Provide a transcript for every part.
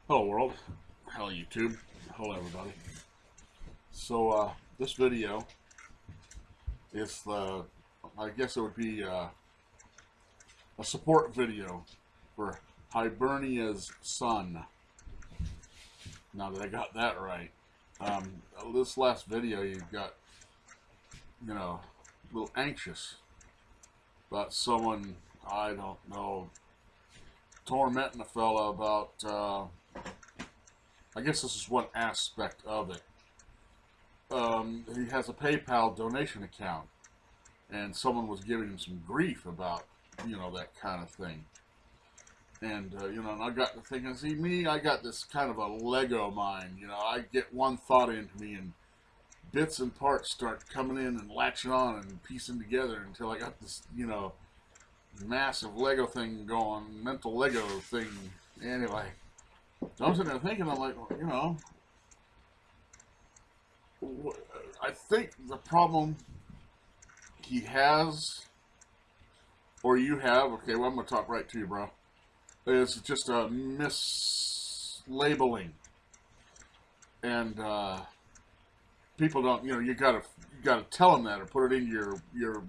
Hello world, hello YouTube, hello everybody. So this video is I guess it would be a support video for Hibernia's son. Now that I got that right. This last video you got, a little anxious about someone, I don't know, tormenting a fella about, I guess this is one aspect of it. He has a PayPal donation account, and someone was giving him some grief about, that kind of thing. And, and I got to thinking, see, me, I got this kind of a Lego mind. I get one thought into me, and bits and parts start coming in and latching on and piecing together until I got this, massive Lego thing going, mental Lego thing. Anyway, so I'm sitting there thinking, I'm like, I think the problem he has, or you have, okay, well, I'm going to talk right to you, bro, is just a mislabeling. And people don't, you gotta tell them that, or put it in your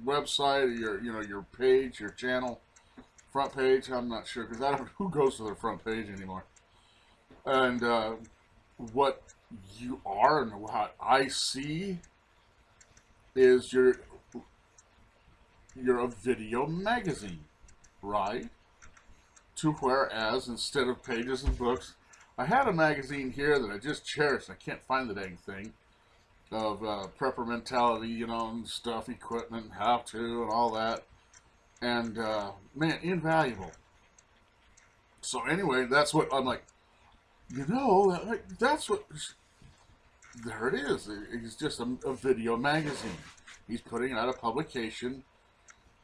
website, or your page, your channel, front page. I'm not sure, because I don't know who goes to their front page anymore. And what you are and what I see is you're a video magazine, right? To whereas instead of pages and books, I had a magazine here that I just cherished. I can't find the dang thing, of prepper mentality, and stuff, equipment, how to, and all that. And man, invaluable. So anyway, that's what I'm like. That's what. There it is. It's just a video magazine. He's putting out a publication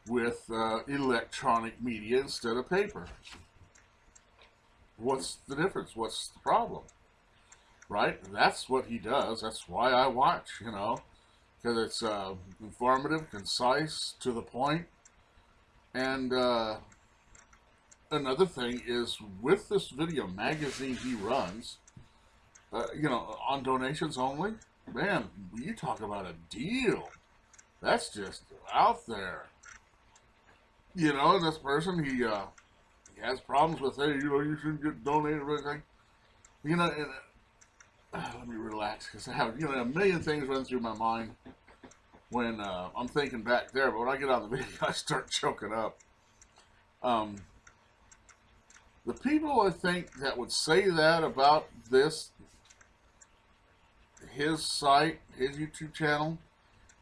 with electronic media instead of paper. What's the difference? What's the problem? Right? That's what he does. That's why I watch, because it's informative, concise, to the point. And another thing is, with this video magazine he runs, on donations only, man, you talk about a deal. That's just out there. This person, he has problems with, hey, you shouldn't get donated or anything. And, let me relax, because I have, a million things run through my mind when I'm thinking back there, but when I get on the video, I start choking up. The people, I think, that would say that about his site, his YouTube channel,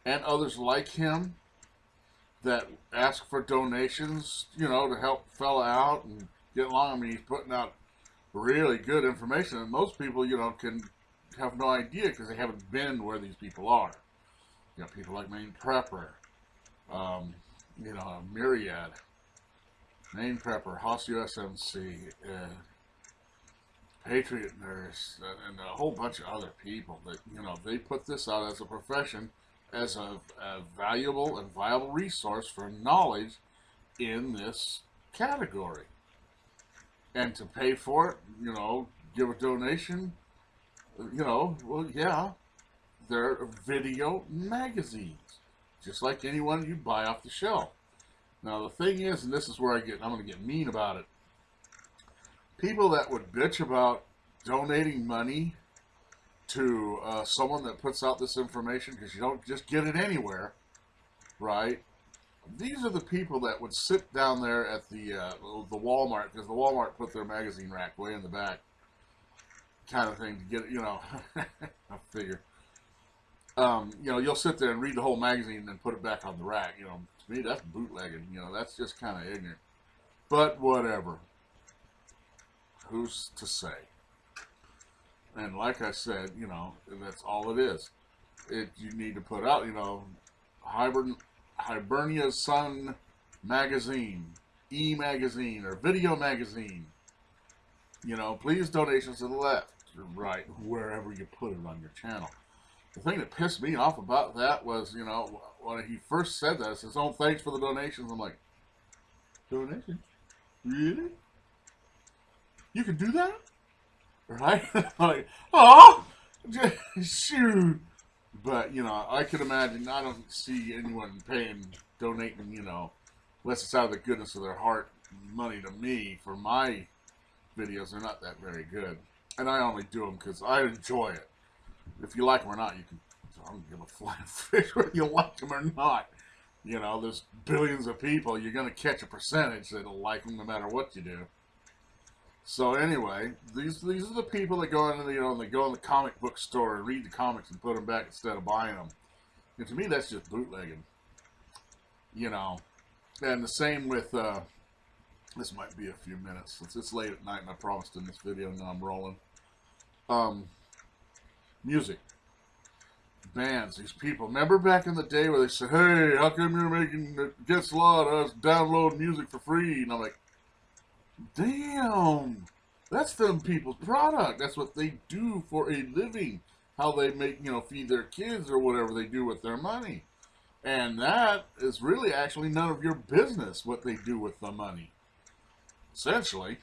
and others like him that ask for donations, to help fella out and get along. I mean, he's putting out really good information, and most people, can have no idea because they haven't been where these people are. People like Maine Prepper, Myriad, Maine Prepper, Haas USMC, Patriot Nurse, and a whole bunch of other people that, they put this out as a profession, as a valuable and viable resource for knowledge in this category. And to pay for it, give a donation, well, yeah, they're video magazines, just like anyone you buy off the shelf. Now, the thing is, and this is where I'm going to get mean about it, people that would bitch about donating money to someone that puts out this information, because you don't just get it anywhere, right? These are the people that would sit down there at the Walmart, because the Walmart put their magazine rack way in the back, kind of thing, to get it, I figure. You'll sit there and read the whole magazine and then put it back on the rack. To me, that's bootlegging. That's just kind of ignorant. But whatever. Who's to say? And like I said, that's all it is. You need to put out, Hibernia's Son magazine, e-magazine, or video magazine. Please donations to the left, or right, wherever you put it on your channel. The thing that pissed me off about that was, when he first said that, he says, "Oh, thanks for the donations." I'm like, donations? Really? You can do that? right? Like, oh, shoot. But, you know, I can imagine, I don't see anyone donating, you know, unless it's out of the goodness of their heart, money to me for my videos. They're not that very good. And I only do them because I enjoy it. If you like them or not, you can, I don't give a flying fish whether you like them or not. You know, there's billions of people. You're going to catch a percentage that'll like them no matter what you do. So anyway, these are the people that go into, you know, and they go in the comic book store and read the comics and put them back instead of buying them. And to me, that's just bootlegging. You know, and the same with, this might be a few minutes. It's late at night and I promised in this video, now I'm rolling. Music. Bands, these people. Remember back in the day where they said, hey, how come you're making it against the law to us download music for free? And I'm like, damn, that's them people's product. That's what they do for a living. How they make, you know, feed their kids or whatever they do with their money. And that is really actually none of your business what they do with the money. Essentially.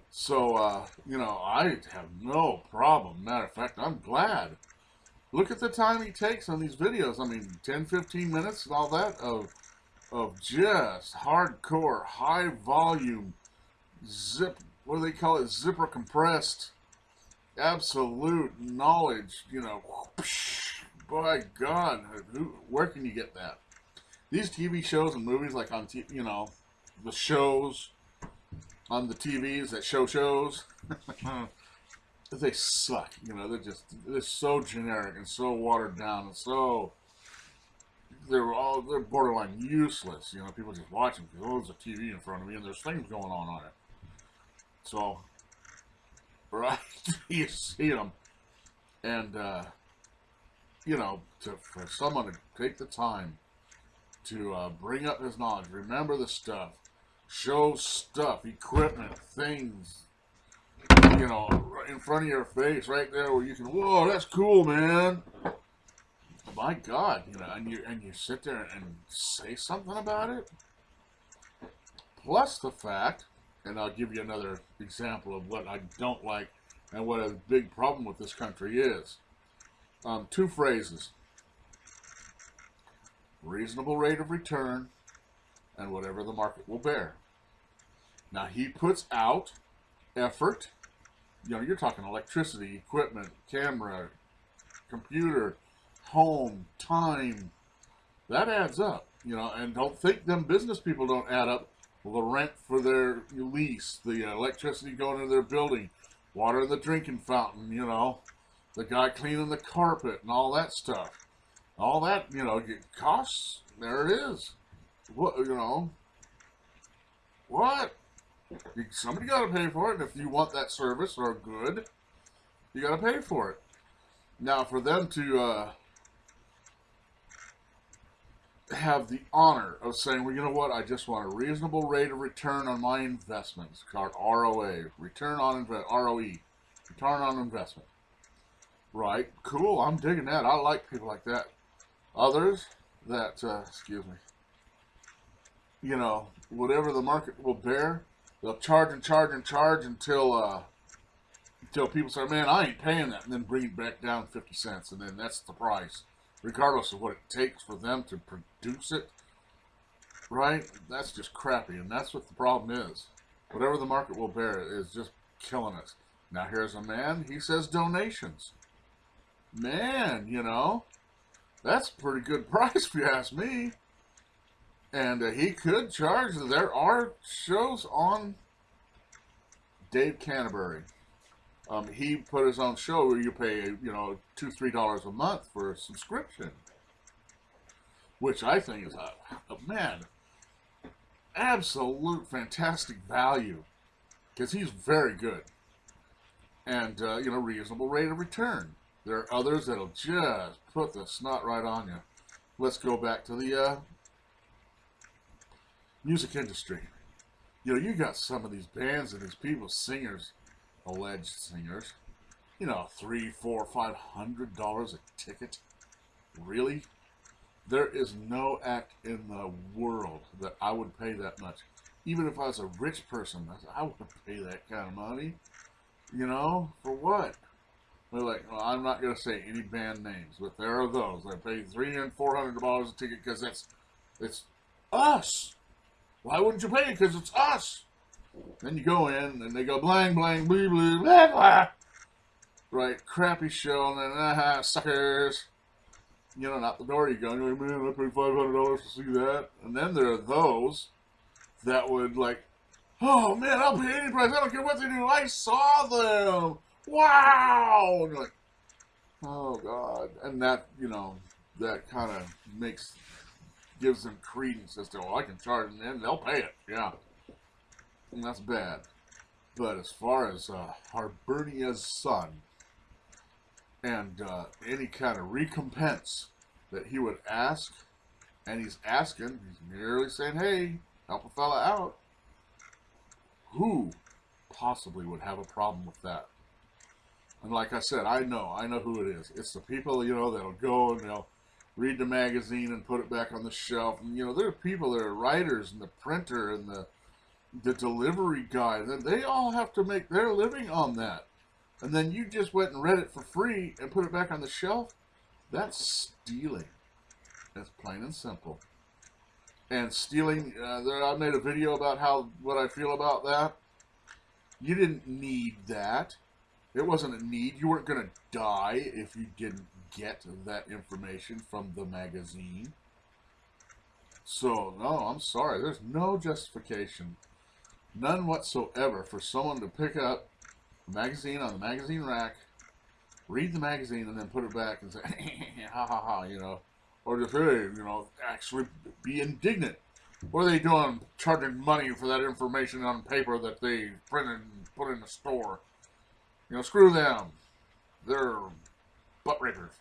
So, you know, I have no problem. Matter of fact, I'm glad. Look at the time he takes on these videos. I mean, 10, 15 minutes and all that of just hardcore, high volume, what do they call it? Zipper compressed, absolute knowledge, you know. By God, where can you get that? These TV shows and movies, like on, you know, the shows on the TVs that shows, they suck. You know, they're so generic and so watered down and so they're borderline useless. You know, people just watch them because, oh, there's a TV in front of me and there's things going on it. So, right, you see them, and you know, for someone to take the time to bring up his knowledge, remember the stuff, show stuff, equipment, things, you know, right in front of your face, right there, where you can, whoa, that's cool, man. My God, you know, and you sit there and say something about it. Plus the fact, and I'll give you another example of what I don't like and what a big problem with this country is. Two phrases: reasonable rate of return and whatever the market will bear. Now he puts out effort. You know, you're talking electricity, equipment, camera, computer, home, time. That adds up, you know, and don't think them business people don't add up. Well, the rent for their lease, the electricity going into their building, water in the drinking fountain, you know, the guy cleaning the carpet and all that stuff. All that, you know, costs. There it is. What, you know, what? Somebody got to pay for it. And if you want that service or good, you got to pay for it. Now, for them to have the honor of saying, well, you know what, I just want a reasonable rate of return on my investments, called ROA, return on ROE, return on investment. Right, cool, I'm digging that. I like people like that. Others that, excuse me, you know, whatever the market will bear, they'll charge and charge and charge until people say, man, I ain't paying that, and then bring it back down 50 cents, and then that's the price, regardless of what it takes for them to produce it, right? That's just crappy, and that's what the problem is. Whatever the market will bear is just killing us. Now, here's a man, he says donations. Man, you know, that's a pretty good price if you ask me. And he could charge. There are shows on Dave Canterbury. He put his own show where you pay, you know, $2, $3 a month for a subscription, which I think is a man, absolute fantastic value, because he's very good, and you know, reasonable rate of return. There are others that'll just put the snot right on you. Let's go back to the music industry. You know, you got some of these bands and these people, singers, alleged singers, you know, $300, $400, $500 a ticket. Really? There is no act in the world that I would pay that much. Even if I was a rich person, I wouldn't pay that kind of money. You know, for what? They're like, well, I'm not going to say any band names, but there are those. I paid $300 and $400 a ticket because it's us. Why wouldn't you pay it? Because it's us. Then you go in and they go blang, blang, blee, blee, blah, blah. Right, crappy show, and then, suckers. You know, out the door you go, and you're like, man, I paid $500 to see that. And then there are those that would, like, oh, man, I'll pay any price. I don't care what they do. I saw them. Wow. And you're like, oh, God. And that, you know, that kind of gives them credence as to, well, I can charge them, and they'll pay it. Yeah. And that's bad. But as far as Hibernia's son, and any kind of recompense that he would ask, and he's asking, he's merely saying, hey, help a fella out. Who possibly would have a problem with that? And like I said, I know who it is. It's the people, you know, that'll go and they'll read the magazine and put it back on the shelf. And, you know, there are people that are writers and the printer and the delivery guy. They all have to make their living on that. And then you just went and read it for free and put it back on the shelf. That's stealing. That's plain and simple. And stealing, I made a video about what I feel about that. You didn't need that. It wasn't a need. You weren't going to die if you didn't get that information from the magazine. So, no, I'm sorry. There's no justification, none whatsoever, for someone to pick up a magazine on the magazine rack, read the magazine, and then put it back and say, ha ha ha, you know. Or just, hey, you know, actually be indignant. What are they doing charging money for that information on paper that they printed and put in the store? You know, screw them. They're butt rapers.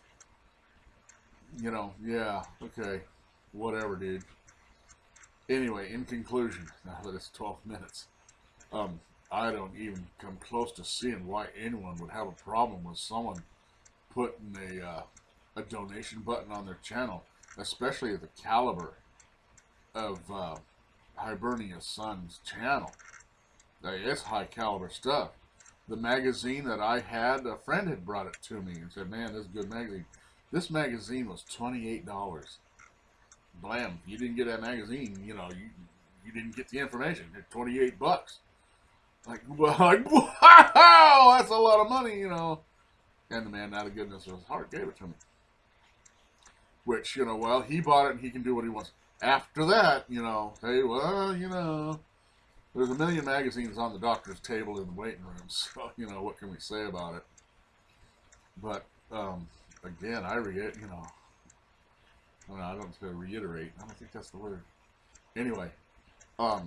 You know, yeah, okay. Whatever, dude. Anyway, in conclusion, now that it's 12 minutes, I don't even come close to seeing why anyone would have a problem with someone putting a donation button on their channel, especially at the caliber of Hibernia's son's channel. It's high caliber stuff. The magazine that I had, a friend had brought it to me and said, man, this is a good magazine. This magazine was $28. Blam, you didn't get that magazine, you know, you didn't get the information. It's $28. Like, wow, that's a lot of money, you know. And the man, out of goodness of his heart, gave it to me. Which, you know, well, he bought it and he can do what he wants. After that, you know, hey, well, you know, there's a million magazines on the doctor's table in the waiting room, so, you know, what can we say about it? But, again, I don't say reiterate. I don't think that's the word. Anyway, oh,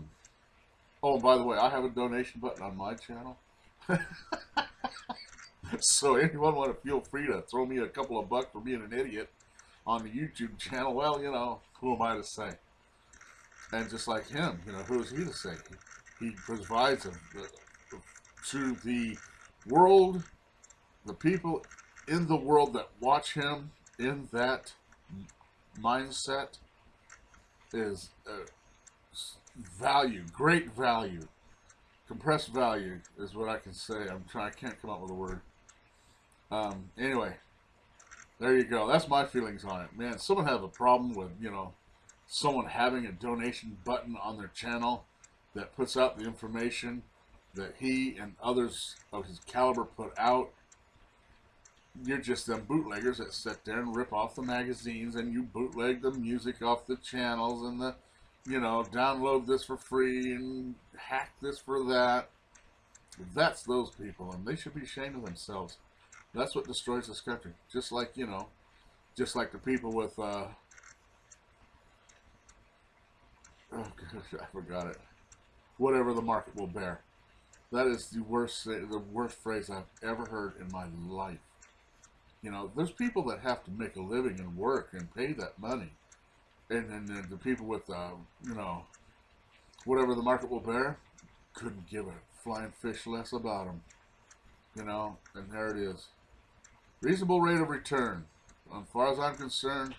by the way, I have a donation button on my channel. So anyone want to feel free to throw me a couple of bucks for being an idiot on the YouTube channel, well, you know, who am I to say? And just like him, you know, who is he to say? He provides to the world, the people in the world that watch him in that mindset is value, great value, compressed value is what I can say. I can't come up with a word. Anyway, there you go. That's my feelings on it. Man, someone have a problem with, you know, someone having a donation button on their channel that puts out the information that he and others of his caliber put out. You're just them bootleggers that sit there and rip off the magazines, and you bootleg the music off the channels and the, you know, download this for free and hack this for that. That's those people, and they should be ashamed of themselves. That's what destroys this country. Just like, you know, just like the people with, oh gosh, I forgot it. Whatever the market will bear. That is the worst phrase I've ever heard in my life. You know, there's people that have to make a living and work and pay that money. And then the people with, you know, whatever the market will bear, couldn't give a flying fish less about them. You know, and there it is. Reasonable rate of return. As far as I'm concerned,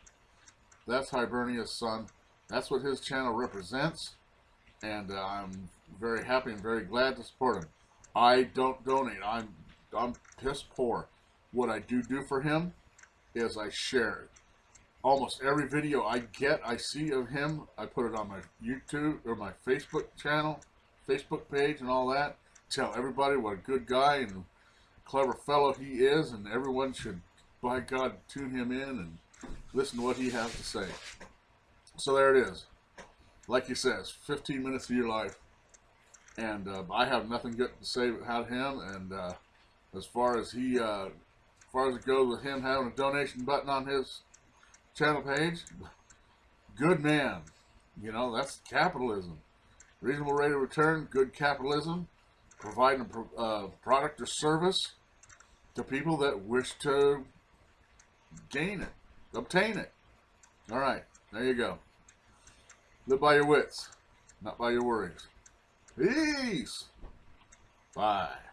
that's Hibernia's son. That's what his channel represents. And I'm very happy and very glad to support him. I don't donate. I'm piss poor. What I do for him is I share it. Almost every video I see of him, I put it on my YouTube or my Facebook channel, Facebook page and all that. Tell everybody what a good guy and clever fellow he is, and everyone should, by God, tune him in and listen to what he has to say. So there it is. Like he says, 15 minutes of your life. And I have nothing good to say about him. And as far as it goes with him having a donation button on his channel page, good man. You know, that's capitalism. Reasonable rate of return, good capitalism. Providing a product or service to people that wish to gain it, obtain it. All right, there you go. Live by your wits, not by your worries. Peace. Bye.